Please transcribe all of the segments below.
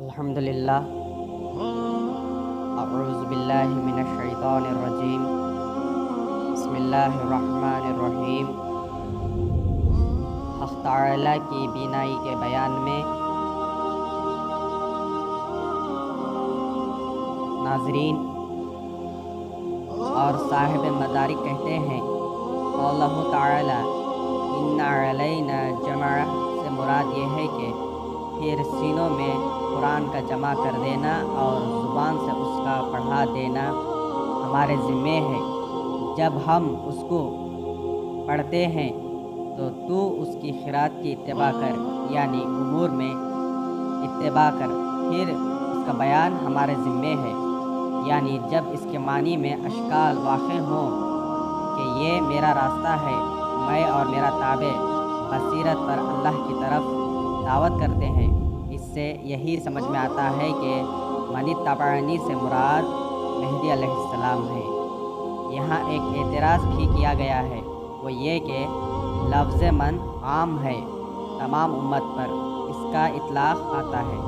الحمدللہ اعوذ باللہ من الشیطان الرجیم بسم اللہ الرحمن الرحیم۔ حق تعالی کی بینائی کے بیان میں ناظرین اور صاحب مدارک کہتے ہیں اللہ تعالی ان علینا جمع سے مراد یہ ہے کہ پھر سینوں میں قرآن کا جمع کر دینا اور زبان سے اس کا پڑھا دینا ہمارے ذمے ہے۔ جب ہم اس کو پڑھتے ہیں تو اس کی خیرات کی اتباع کر، یعنی امور میں اتباع کر، پھر اس کا بیان ہمارے ذمے ہے، یعنی جب اس کے معنی میں اشکال واقع ہوں کہ یہ میرا راستہ ہے، میں اور میرا تابع بصیرت پر اللہ کی طرف دعوت کرتے ہیں، اس سے یہی سمجھ میں آتا ہے کہ من اتبعنی سے مراد مہدی علیہ السلام ہے۔ یہاں ایک اعتراض بھی کیا گیا ہے، وہ یہ کہ لفظ من عام ہے، تمام امت پر اس کا اطلاق آتا ہے،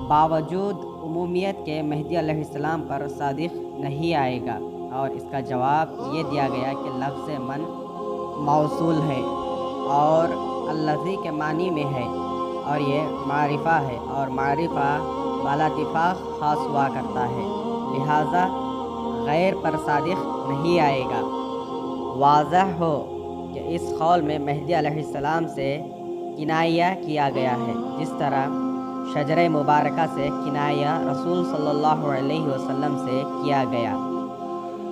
باوجود عمومیت کے مہدی علیہ السلام پر صادق نہیں آئے گا، اور اس کا جواب یہ دیا گیا کہ لفظ من موصول ہے اور الذی کے معنی میں ہے، اور یہ معرفہ ہے، اور معرفہ بالا اتفاق خاص ہوا کرتا ہے، لہٰذا غیر پر صادق نہیں آئے گا۔ واضح ہو کہ اس قول میں مہدی علیہ السلام سے کنایہ کیا گیا ہے، جس طرح شجرہ مبارکہ سے کنایہ رسول صلی اللہ علیہ وسلم سے کیا گیا۔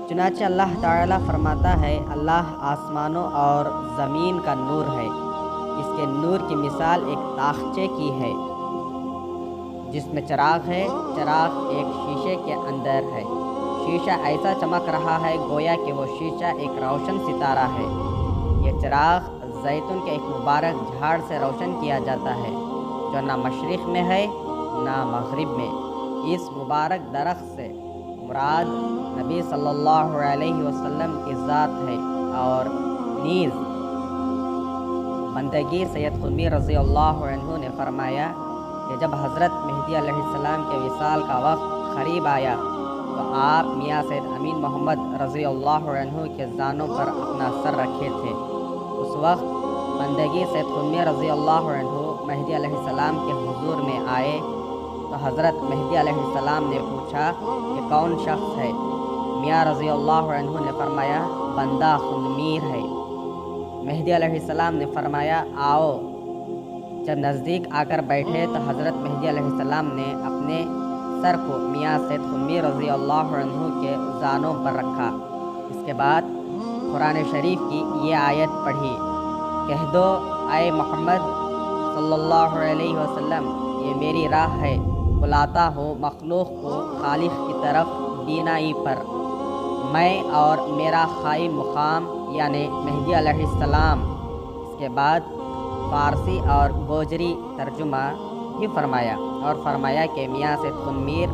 چنانچہ اللہ تعالیٰ فرماتا ہے، اللہ آسمانوں اور زمین کا نور ہے، اس کے نور کی مثال ایک تاخچے کی ہے جس میں چراغ ہے، چراغ ایک شیشے کے اندر ہے، شیشہ ایسا چمک رہا ہے گویا کہ وہ شیشہ ایک روشن ستارہ ہے۔ یہ چراغ زیتون کے ایک مبارک جھاڑ سے روشن کیا جاتا ہے جو نہ مشرق میں ہے نہ مغرب میں۔ اس مبارک درخت سے مراد نبی صلی اللہ علیہ وسلم کی ذات ہے، اور نیز بندگی سید قطبی رضی اللہ عنہ نے فرمایا کہ جب حضرت مہدی علیہ السلام کے وصال کا وقت قریب آیا تو آپ میاں سید امین محمد رضی اللہ عنہ کے زانوں پر اپنا سر رکھے تھے۔ اس وقت بندگی سید قطبی رضی اللہ عنہ مہدی علیہ السلام کے حضور میں آئے تو حضرت مہدی علیہ السلام نے پوچھا کہ کون شخص ہے؟ میاں رضی اللہ عنہ نے فرمایا بندہ خنمیر ہے۔ مہدی علیہ السلام نے فرمایا آؤ۔ جب نزدیک آ کر بیٹھے تو حضرت مہدی علیہ السلام نے اپنے سر کو میاں سید خنمیر رضی اللہ عنہ کے زانوں پر رکھا۔ اس کے بعد قرآن شریف کی یہ آیت پڑھی، کہہ دو اے محمد صلی اللہ علیہ وسلم، یہ میری راہ ہے، بلاتا ہوں مخلوق کو خالق کی طرف بینائی پر، میں اور میرا قائم مقام یعنی مہدی علیہ السلام۔ اس کے بعد فارسی اور گوجری ترجمہ بھی فرمایا، اور فرمایا کہ میاں سید خنمیر،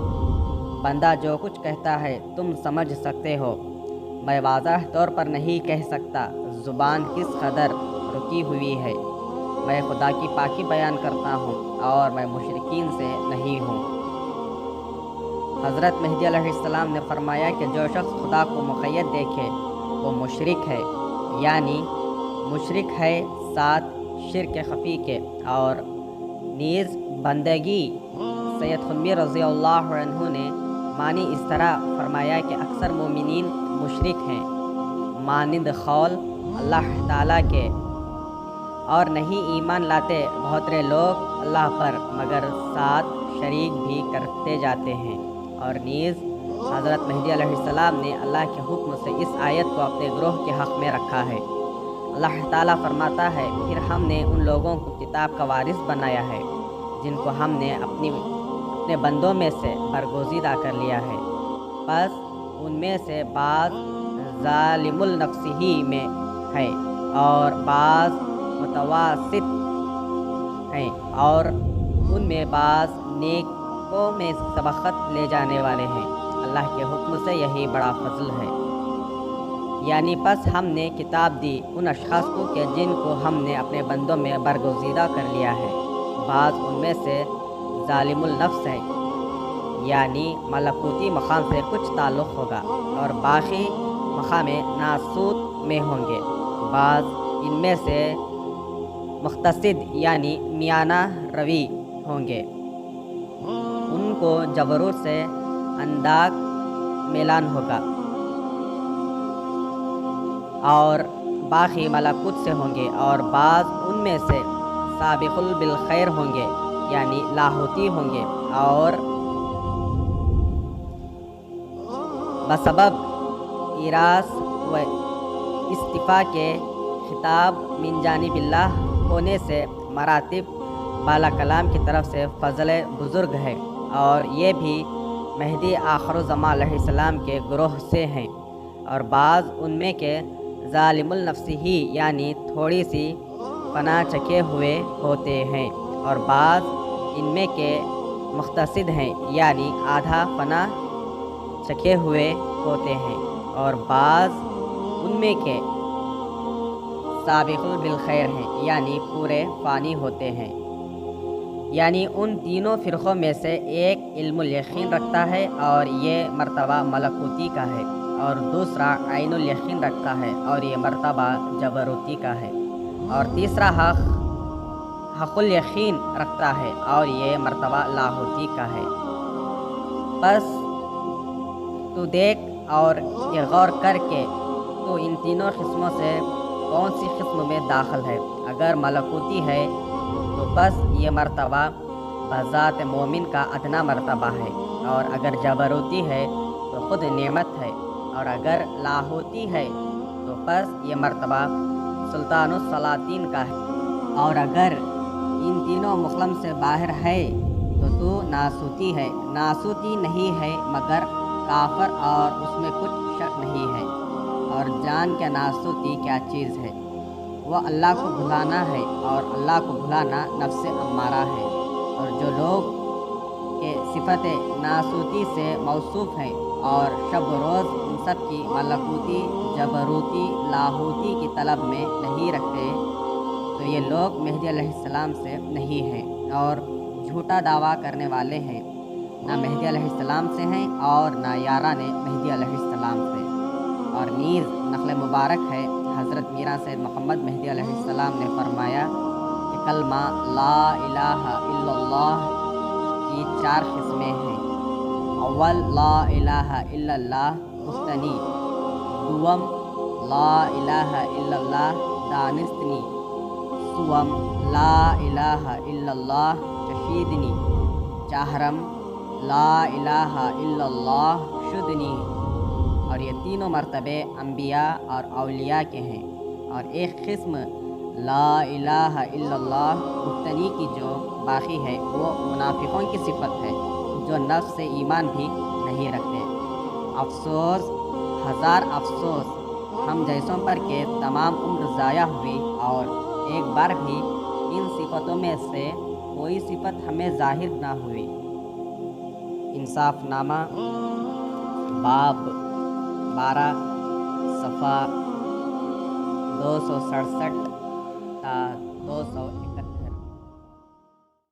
بندہ جو کچھ کہتا ہے تم سمجھ سکتے ہو، میں واضح طور پر نہیں کہہ سکتا، زبان کس قدر رکی ہوئی ہے، میں خدا کی پاکی بیان کرتا ہوں اور میں مشرکین سے نہیں ہوں۔ حضرت مہدی علیہ السلام نے فرمایا کہ جو شخص خدا کو مقید دیکھے وہ مشرک ہے، یعنی مشرک ہے ساتھ شرک خفی کے، اور نیز بندگی سید قطبی رضی اللہ عنہ نے معنی اس طرح فرمایا کہ اکثر مومنین مشرک ہیں، مانند قول اللہ تعالیٰ کے، اور نہیں ایمان لاتے بہترے لوگ اللہ پر مگر ساتھ شریک بھی کرتے جاتے ہیں۔ اور نیز حضرت مہدی علیہ السلام نے اللہ کے حکم سے اس آیت کو اپنے گروہ کے حق میں رکھا ہے۔ اللہ تعالیٰ فرماتا ہے، پھر ہم نے ان لوگوں کو کتاب کا وارث بنایا ہے جن کو ہم نے اپنے بندوں میں سے برگزیدہ کر لیا ہے، بس ان میں سے بعض ظالم النفس ہی میں ہے اور بعض متوسط ہیں، اور ان میں بعض نیکوں میں سبقت لے جانے والے ہیں۔ اللہ کے حکم سے یہی بڑا فضل ہے۔ یعنی پس ہم نے کتاب دی ان اشخاص کو کہ جن کو ہم نے اپنے بندوں میں برگزیدہ کر لیا ہے، بعض ان میں سے ظالم النفس ہے، یعنی ملکوتی مقام سے کچھ تعلق ہوگا، اور باقی مقام ناسوت میں ہوں گے۔ بعض ان میں سے مقتصد یعنی میانہ روی ہوں گے، ان کو جبروت سے انداک میلان ہوگا، اور باقی ملکوت سے ہوں گے، اور بعض ان میں سے سابق بالخیر ہوں گے، یعنی لاہوتی ہوں گے، اور بسبب ایراث و استفاء کے خطاب من جانب اللہ ہونے سے مراتب بالا کلام کی طرف سے فضل بزرگ ہے، اور یہ بھی مہدی آخر الزمان علیہ السلام کے گروہ سے ہیں، اور بعض ان میں کے ظالم النفس ہی یعنی تھوڑی سی پناہ چکے ہوئے ہوتے ہیں، اور بعض ان میں کے مقتصد ہیں یعنی آدھا پناہ چکے ہوئے ہوتے ہیں، اور بعض ان میں کے سابق بالخیر ہیں یعنی پورے فانی ہوتے ہیں۔ یعنی ان تینوں فرقوں میں سے ایک علم الیقین رکھتا ہے اور یہ مرتبہ ملکوتی کا ہے، اور دوسرا عین الیقین رکھتا ہے اور یہ مرتبہ جبروتی کا ہے، اور تیسرا حق الیقین رکھتا ہے اور یہ مرتبہ لاہوتی کا ہے۔ بس تو دیکھ اور یہ غور کر کے تو ان تینوں قسموں سے کون سی قسم میں داخل ہے۔ اگر ملکوتی ہے تو بس یہ مرتبہ بذات مومن کا ادنا مرتبہ ہے، اور اگر جبروتی ہے تو خود نعمت ہے، اور اگر لاہوتی ہے تو بس یہ مرتبہ سلطان السلاطین کا ہے، اور اگر ان تینوں مقلم سے باہر ہے تو ناسوتی ہے۔ ناسوتی نہیں ہے مگر کافر، اور اس میں کچھ شک نہیں ہے، اور جان کے ناسوتی کیا چیز ہے؟ وہ اللہ کو بھلانا ہے، اور اللہ کو بھلانا نفس امارہ ہے، اور جو لوگ کے صفت ناسوتی سے موصوف ہیں اور شب و روز ان سب کی ملکوتی، جبروتی، لاہوتی کی طلب میں نہیں رکھتے، تو یہ لوگ مہدی علیہ السلام سے نہیں ہیں اور جھوٹا دعویٰ کرنے والے ہیں، نہ مہدی علیہ السلام سے ہیں اور نہ یاران مہدی علیہ السلام سے۔ اور نیز نقل مبارک ہے، حضرت میرا سید محمد مہدی علیہ السلام نے فرمایا کہ کلمہ لا الہ الا اللہ کی 4 قسمیں ہیں۔ اول لا الہ الا اللہ گفتنی، دوم لا الہ الا اللہ دانستنی، سوم لا الہ الا اللہ چشیدنی، چہارم لا الہ الا اللہ شدنی۔ اور یہ تینوں مرتبے انبیاء اور اولیاء کے ہیں، اور ایک قسم لا الہ الا اللہ گفتنی کی جو باقی ہے وہ منافقوں کی صفت ہے، جو نفس سے ایمان بھی نہیں رکھتے۔ افسوس، ہزار افسوس ہم جیسوں پر کہ تمام عمر ضائع ہوئی اور ایک بار بھی ان صفتوں میں سے کوئی صفت ہمیں ظاہر نہ ہوئی۔ انصاف نامہ باب 12 صفحہ 267 تا 261۔